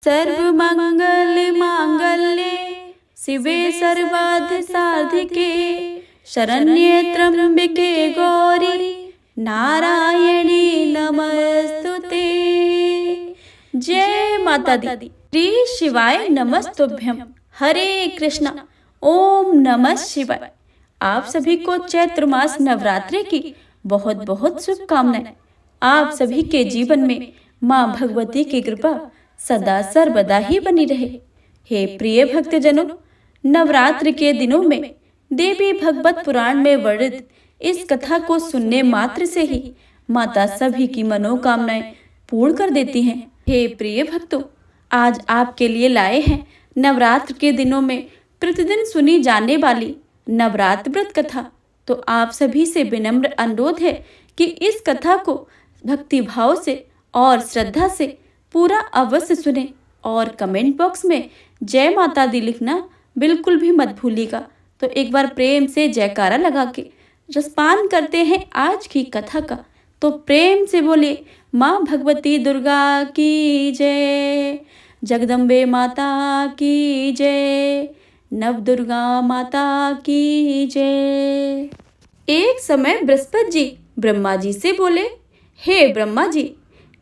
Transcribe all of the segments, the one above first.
सर्वमंगल मांगल्ये शिवे सर्वार्थ साधिके शरण्ये त्र्यंबके गौरी नारायणी नमस्तुते। जय माता दी। श्री शिवाय नमस्तुभ्यम। हरे कृष्णा। ओम नमः शिवाय। आप सभी को चैत्र मास नवरात्रि की बहुत बहुत शुभकामनाएं। आप सभी के जीवन में माँ भगवती की कृपा सदा सर्वदा ही बनी रहे। हे प्रिय भक्तजनों, नवरात्र के दिनों में देवी भगवत पुराण में वर्णित इस कथा को सुनने मात्र से ही माता सभी की मनोकामनाएं पूर्ण कर देती हैं। हे प्रिय भक्तों, आज आपके लिए लाए हैं नवरात्र के दिनों में प्रतिदिन सुनी जाने वाली नवरात्र व्रत कथा। तो आप सभी से विनम्र अनुरोध है कि इस कथा को भक्ति भाव से और श्रद्धा से पूरा अवश्य सुने और कमेंट बॉक्स में जय माता दी लिखना बिल्कुल भी मत भूलिएगा। तो एक बार प्रेम से जयकारा लगा के रसपान करते हैं आज की कथा का। तो प्रेम से बोले माँ भगवती दुर्गा की जय, जगदम्बे माता की जय, नव दुर्गा माता की जय। एक समय बृहस्पति जी ब्रह्मा जी से बोले, हे ब्रह्मा जी,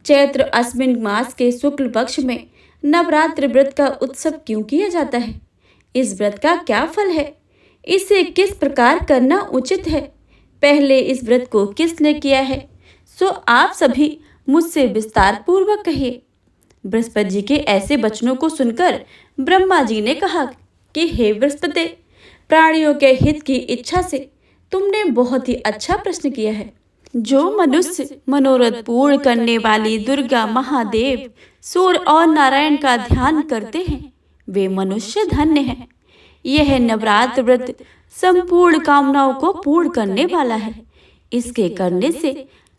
चैत्र अश्विन मास के शुक्ल पक्ष में नवरात्र व्रत का उत्सव क्यों किया जाता है? इस व्रत का क्या फल है? इसे किस प्रकार करना उचित है? पहले इस व्रत को किसने किया है? सो आप सभी मुझसे विस्तार पूर्वक कहिए। बृहस्पति जी के ऐसे वचनों को सुनकर ब्रह्मा जी ने कहा कि हे बृहस्पति, प्राणियों के हित की इच्छा से तुमने बहुत ही अच्छा प्रश्न किया है। जो मनुष्य मनोरथ पूर्ण करने वाली दुर्गा, महादेव, सूर्य और नारायण का ध्यान करते हैं वे मनुष्य धन्य हैं। यह नवरात्र व्रत संपूर्ण कामनाओं को पूर्ण करने वाला है। इसके करने से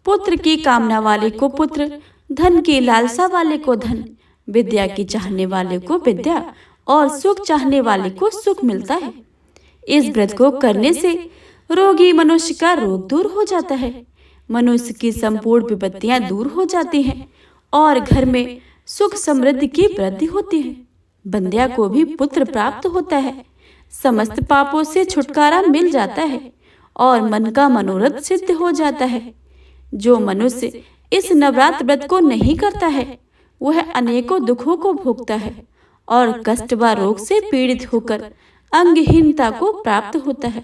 पुत्र की कामना वाले को पुत्र, धन की लालसा वाले को धन, विद्या की चाहने वाले को विद्या और सुख चाहने वाले को सुख मिलता है। इस व्रत को करने से रोगी मनुष्य का रोग दूर हो जाता है, मनुष्य की संपूर्ण विपत्तियां दूर हो जाती हैं और घर में सुख समृद्धि की वृद्धि होती है। बंध्या को भी पुत्र प्राप्त होता है, समस्त पापों से छुटकारा मिल जाता है और मन का मनोरथ सिद्ध हो जाता है। जो मनुष्य इस नवरात्र व्रत को नहीं करता है वह अनेकों दुखों को भोगता है और कष्ट व रोग से पीड़ित होकर अंगहीनता को प्राप्त होता है।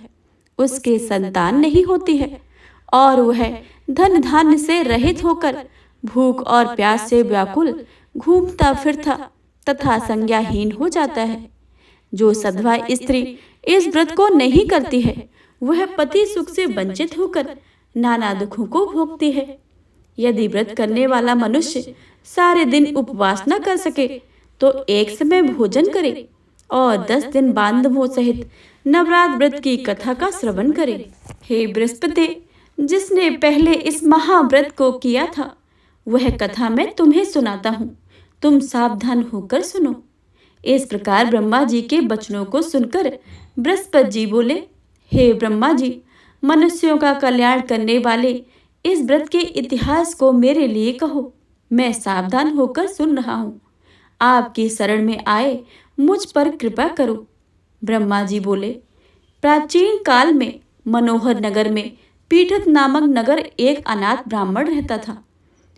उसके संतान नहीं होती है और वह धन धान्य से रहित होकर भूख और प्यास से व्याकुल घूमता फिरता तथा संज्ञाहीन हो जाता है। जो सधवा स्त्री इस व्रत को नहीं करती है वह पति सुख से वंचित होकर नाना दुखों को भोगती है। यदि व्रत करने वाला मनुष्य सारे दिन उपवास न कर सके तो एक समय भोजन करे और 10 दिन बांधवों सहित नवरात्र व्रत की कथा का श्रवण करे। हे बृहस्पति, जिसने पहले इस महाव्रत को किया था वह कथा मैं तुम्हें सुनाता हूँ, तुम सावधान होकर सुनो। इस प्रकार ब्रह्मा जी के वचनों को सुनकर बृहस्पति जी बोले, हे ब्रह्मा जी, मनुष्यों का कल्याण करने वाले इस व्रत के इतिहास को मेरे लिए कहो, मैं सावधान होकर सुन रहा हूँ। आपकी शरण में आए मुझ पर कृपा करो। ब्रह्मा जी बोले, प्राचीन काल में मनोहर नगर में पीठत नामक नगर एक अनाथ ब्राह्मण रहता था।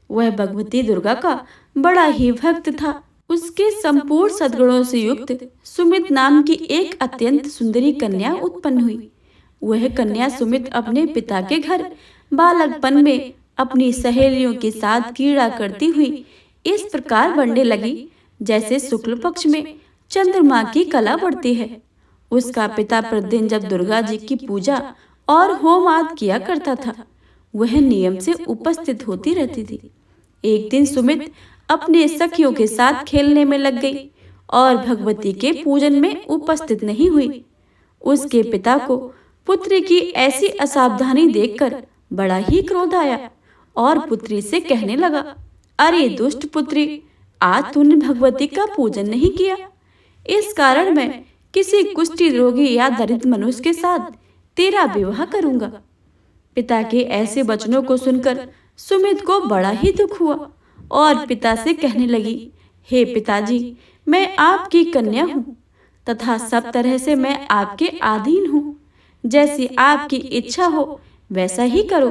वह भगवती दुर्गा का बड़ा ही भक्त था। उसके संपूर्ण सद्गुणों से युक्त सुमित नाम की एक अत्यंत सुंदरी कन्या उत्पन्न हुई। वह कन्या सुमित अपने पिता के घर बालकपन में अपनी सहेलियों के साथ क्रीड़ा करती हुई इस प्रकार बढ़ने लगी जैसे शुक्ल पक्ष में चंद्रमा की कला बढ़ती है। उसका पिता प्रतिदिन जब दुर्गा जी की पूजा और होम आदि किया करता था वह नियम से उपस्थित होती रहती थी। एक दिन सुमित अपने सखियों के साथ खेलने में लग गई और भगवती के पूजन में उपस्थित नहीं हुई। उसके पिता को पुत्री की ऐसी असावधानी देखकर बड़ा ही क्रोध आया और पुत्री से कहने लगा, अरे दुष्ट पुत्री, आज तूने भगवती का पूजन नहीं किया, इस कारण मैं किसी कुष्ठी रोगी या दरिद्र मनुष्य के साथ तेरा विवाह करूंगा। पिता के ऐसे वचनों को सुनकर सुमित को बड़ा ही दुख हुआ और पिता से कहने लगी, हे पिताजी, मैं आपकी कन्या हूँ तथा सब तरह से मैं आपके अधीन हूँ। जैसी आपकी इच्छा हो वैसा ही करो।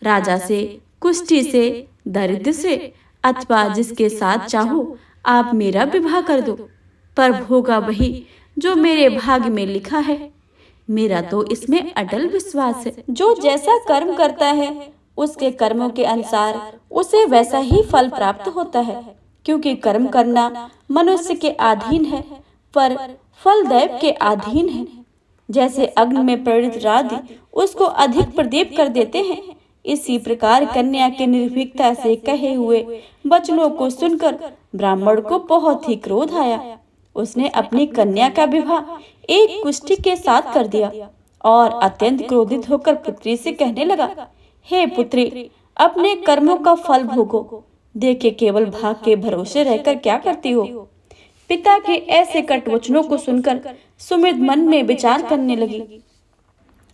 राजा से, कुष्ठी से, दरिद्र से अथवा जिसके साथ चाहो आप मेरा विवाह कर दो, पर होगा वही जो मेरे भाग्य में लिखा है। मेरा तो इसमें अटल विश्वास है। जो जैसा कर्म करता है उसके कर्मों के अनुसार उसे वैसा ही फल प्राप्त होता है, क्योंकि कर्म करना मनुष्य के अधीन है पर फल दैव के अधीन है। जैसे अग्नि में प्रेरित राधि उसको अधिक प्रदीप कर देते हैं, इसी प्रकार कन्या के निर्भीकता से कहे हुए वचनों को सुनकर ब्राह्मण को बहुत ही क्रोध आया। उसने अपनी कन्या का विवाह एक कुष्ठी के साथ कर दिया और अत्यंत क्रोधित होकर पुत्री से कहने लगा, हे पुत्री, अपने कर्मों का फल भोगो। देखे केवल भाग के भरोसे रहकर क्या करती हो। पिता के ऐसे कट वचनों को सुनकर सुमित मन में विचार करने लगी,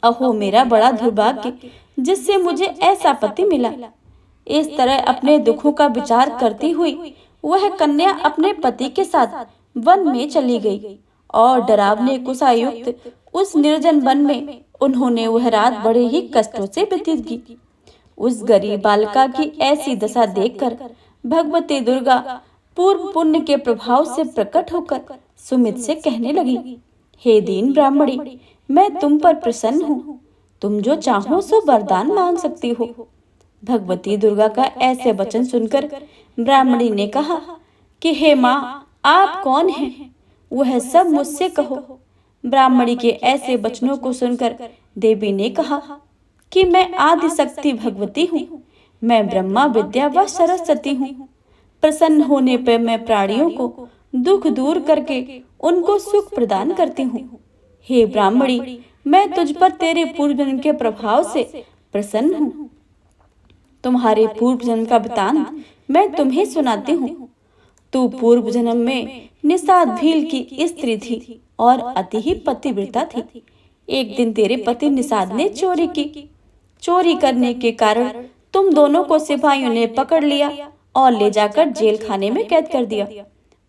अहो मेरा बड़ा दुर्भाग्य जिससे मुझे ऐसा पति मिला। इस तरह अपने दुखों का विचार करती हुई वह कन्या अपने पति के साथ वन में चली गई और डरावने कुशायुक्त उस निर्जन वन में उन्होंने वह रात बड़े ही कष्टों से व्यतीत की। उस गरीब बालिका की ऐसी दशा देखकर भगवती दुर्गा पूर्व पुण्य के प्रभाव से प्रकट होकर सुमित से कहने लगी, हे दीन ब्राह्मणी, मैं तुम पर प्रसन्न हूँ। तुम जो चाहो सो वरदान मांग सकती हो। भगवती दुर्गा का ऐसे वचन सुनकर ब्राह्मणी ने कहा कि हे माँ, आप कौन हैं? वह सब मुझसे कहो। ब्राह्मणी के ऐसे वचनों को सुनकर देवी ने कहा कि मैं आदि शक्ति भगवती हूँ। मैं ब्रह्मा विद्या व सरस्वती हूँ। प्रसन्न होने पर मैं प्राणियों को दुख दूर करके उनको सुख प्रदान करती हूँ। हे ब्राह्मणी, मैं तुझ पर तेरे पूर्व जन्म के प्रभाव से प्रसन्न हूँ। तुम्हारे पूर्व जन्म का वृतांत मैं तुम्हें सुनाती हूँ। तू पूर्व जन्म में निषाद भील की स्त्री थी और अति ही पतिव्रता थी। एक दिन तेरे पति निषाद ने चोरी की। चोरी करने के कारण तुम दोनों को सिपाहियों ने पकड़ लिया और ले जाकर जेल खाने में कैद कर दिया।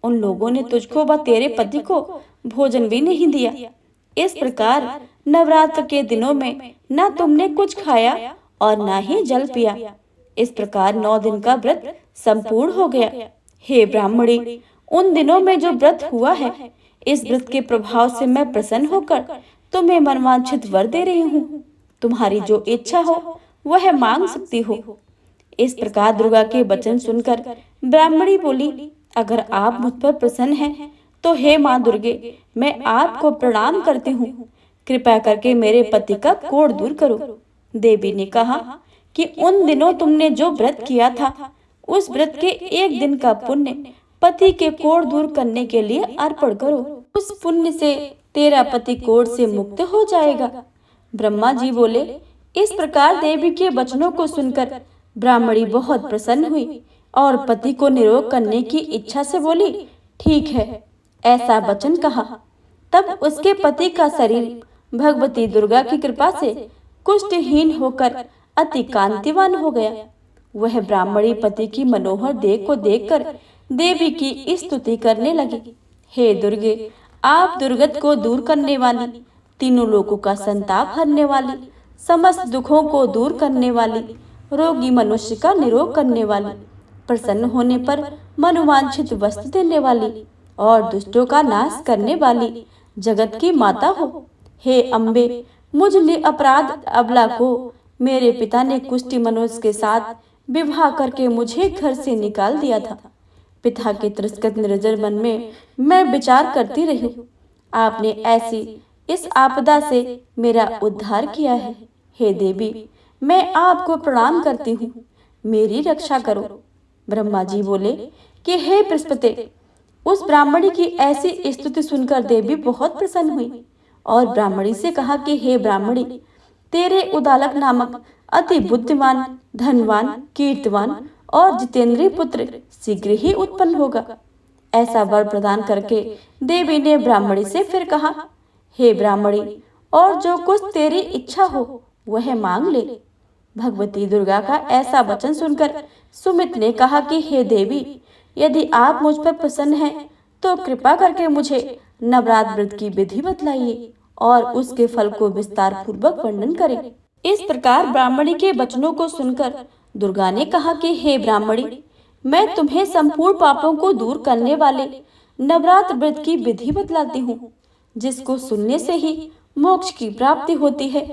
उन लोगों ने तुझको व तेरे पति को भोजन भी नहीं दिया। इस प्रकार नवरात्र के दिनों में न तुमने कुछ खाया और न ही जल पिया। इस प्रकार 9 दिन का व्रत संपूर्ण हो गया। हे ब्राह्मणी, उन दिनों में जो व्रत हुआ है, इस व्रत के प्रभाव से मैं प्रसन्न होकर तुम्हें मनवांछित वर दे रही हूँ। तुम्हारी जो इच्छा हो वह मांग सकती हो। इस प्रकार दुर्गा के वचन सुनकर ब्राह्मणी बोली, अगर आप मुझ पर प्रसन्न हैं तो हे माँ दुर्गे, मैं आपको प्रणाम करती हूँ। कृपया करके मेरे पति का कोढ़ दूर करो। देवी ने कहा कि उन दिनों तुमने जो व्रत किया था, उस व्रत के एक दिन का पुण्य पति के कोढ़ दूर करने के लिए अर्पण करो। उस पुण्य से तेरा पति कोढ़ से मुक्त हो जाएगा। ब्रह्मा जी बोले। इस प्रकार देवी के वचनों को सुनकर ब्राह्मणी बहुत प्रसन्न हुई और पति को निरोग करने की इच्छा से बोली, ठीक है, ऐसा वचन कहा। तब उसके पति का शरीर भगवती दुर्गा की कृपा से कुष्ठहीन होकर अति कांतिवान हो गया। वह ब्राह्मणी पति की मनोहर देह को देखकर देवी की स्तुति करने लगी। हे दुर्गे, आप दुर्गत को दूर करने वाली, तीनों लोगों का संताप हरने वाली, समस्त दुखों को दूर करने वाली, रोगी मनुष्य का निरोग करने वाली, प्रसन्न होने पर मनोवांछित वस्तु देने वाली और दुष्टों का नाश करने वाली जगत की माता हो। हे अम्बे, मुझ अपराध अबला को मेरे पिता ने कुष्ठी मनुष्य के साथ विवाह करके मुझे घर से निकाल दिया था। पिता के तिरस्कृत निर्जर मन में मैं विचार करती रही। आपने ऐसी इस आपदा से मेरा उद्धार किया है। हे देवी, मैं आपको प्रणाम करती हूँ, मेरी रक्षा करो। ब्रह्मा जी बोले कि हे बृहस्पति, उस ब्राह्मणी की ऐसी स्तुति सुनकर देवी बहुत प्रसन्न हुई और ब्राह्मणी से कहा कि हे ब्राह्मणी, तेरे उदालक नामक अति बुद्धिमान, धनवान, कीर्तिवान और जितेंद्रीय पुत्र शीघ्र ही उत्पन्न होगा। ऐसा वर प्रदान करके देवी ने ब्राह्मणी से फिर कहा, हे ब्राह्मणी, और जो कुछ तेरी इच्छा हो वह मांग ले। भगवती दुर्गा का ऐसा वचन सुनकर सुमित ने कहा कि हे देवी, यदि आप मुझ पर प्रसन्न हैं तो कृपा करके मुझे नवरात्र व्रत की विधि बतलाइए और उसके फल को विस्तार पूर्वक वर्णन करें। इस प्रकार ब्राह्मणी के वचनों को सुनकर दुर्गा ने कहा कि हे ब्राह्मणी, मैं तुम्हें संपूर्ण पापों को दूर करने वाले नवरात्र व्रत की विधि बतलाती हूँ, जिसको सुनने से ही मोक्ष की प्राप्ति होती है।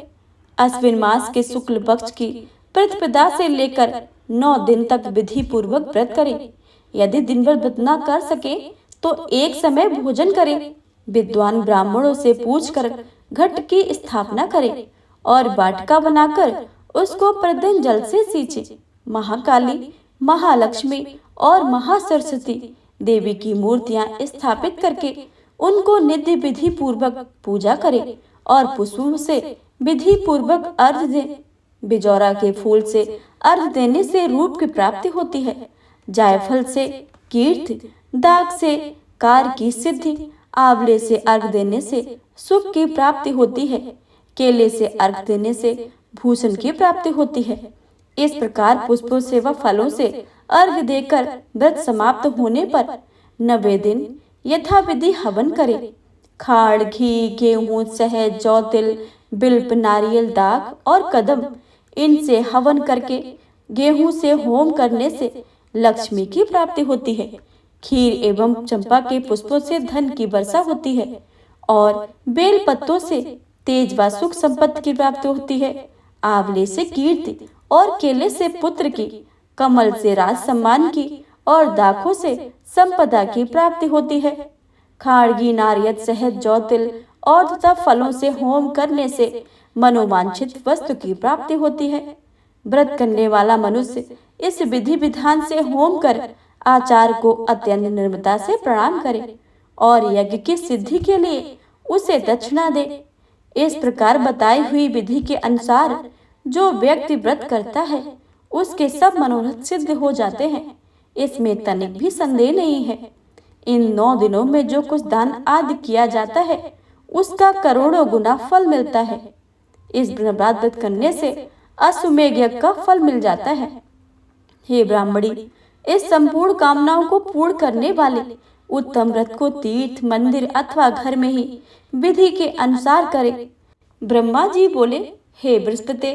अश्विन मास के शुक्ल पक्ष की प्रतिपदा से लेकर 9 दिन तक विधि पूर्वक व्रत करें। यदि दिन भर व्रत न कर सके तो एक समय भोजन करें। विद्वान ब्राह्मणों से पूछकर घट की स्थापना करें और वाटिका बनाकर उसको प्रतिदिन जल से सींचे। महाकाली, महालक्ष्मी और महासरस्वती देवी की मूर्तियां स्थापित करके उनको नित्य विधि पूर्वक पूजा करें और पुष्पों से विधि पूर्वक अर्घ्य दें। बिजौरा के फूल से अर्घ्य देने से रूप की प्राप्ति होती है। जायफल से कीर्ति, दाग से कार्य की सिद्धि, आंवले से अर्घ्य देने से सुख की प्राप्ति होती है। केले से अर्घ्य देने से भूषण की प्राप्ति होती है। इस प्रकार पुष्पों से व फलों से अर्घ्य देकर व्रत समाप्त होने पर 90 दिन यथाविधि हवन करें। खाड़, घी, गेहूं, शहद, जौ, तिल, बिल्व, नारियल, दाख और कदम, इनसे हवन करके गेहूं से होम करने से लक्ष्मी की प्राप्ति होती है। खीर एवं चंपा के पुष्पों से धन की वर्षा होती है और बेल पत्तों से तेज व सुख संपत्ति की प्राप्ति होती है। आंवले से कीर्ति और केले से पुत्र की, कमल से राज सम्मान की और दाखों से संपदा की प्राप्ति होती है। खाड़गी, नारियल, शहद, जौ, तिल और तथा फलों से होम करने से मनोवांछित वस्तु की प्राप्ति होती है। व्रत करने वाला मनुष्य इस विधि विधान से होम कर आचार्य को अत्यंत निर्ममता से प्रणाम करे और यज्ञ की सिद्धि के लिए उसे दक्षिणा दे। इस प्रकार बताई हुई विधि के अनुसार जो व्यक्ति व्रत करता है उसके सब मनोरथ सिद्ध हो जाते हैं। इसमें तनिक भी संदेह नहीं है। इन 9 दिनों में जो कुछ दान आदि किया जाता है उसका करोड़ों गुना फल मिलता है। इस व्रत करने से अश्वमेध यज्ञ का फल मिल जाता है। हे ब्राह्मणी, इस संपूर्ण कामनाओं को पूर्ण करने वाले उत्तम व्रत को तीर्थ, मंदिर अथवा घर में ही विधि के अनुसार करें। ब्रह्मा जी बोले, हे बृहस्पति,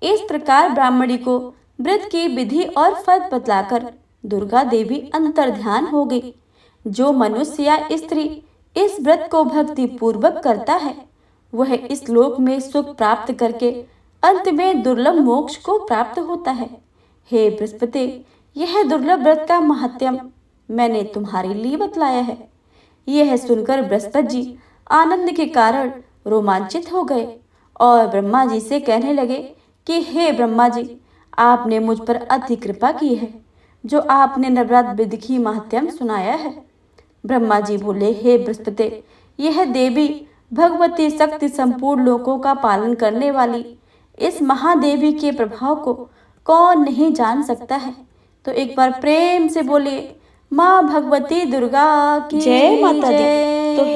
इस प्रकार ब्राह्मणी को व्रत की विधि और फल बतलाकर दुर्गा देवी अंतर्ध्यान हो गई। जो मनुष्य या स्त्री इस व्रत को भक्ति पूर्वक करता है वह इस लोक में सुख प्राप्त करके अंत में दुर्लभ मोक्ष को प्राप्त होता है। हे बृहस्पति, यह दुर्लभ व्रत का महत्म मैंने तुम्हारे लिए बतलाया है। यह सुनकर बृहस्पति जी आनंद के कारण रोमांचित हो गए और ब्रह्मा जी से कहने लगे कि हे ब्रह्मा जी, आपने मुझ पर अति कृपा की है जो आपने नवरात्र विधि की महत्म सुनाया है। ब्रह्मा जी बोले, हे बृहस्पति, यह देवी भगवती शक्ति संपूर्ण लोकों का पालन करने वाली इस महादेवी के प्रभाव को कौन नहीं जान सकता है। तो एक बार प्रेम से बोलिए, माँ भगवती दुर्गा की जय माता दी। जय। तो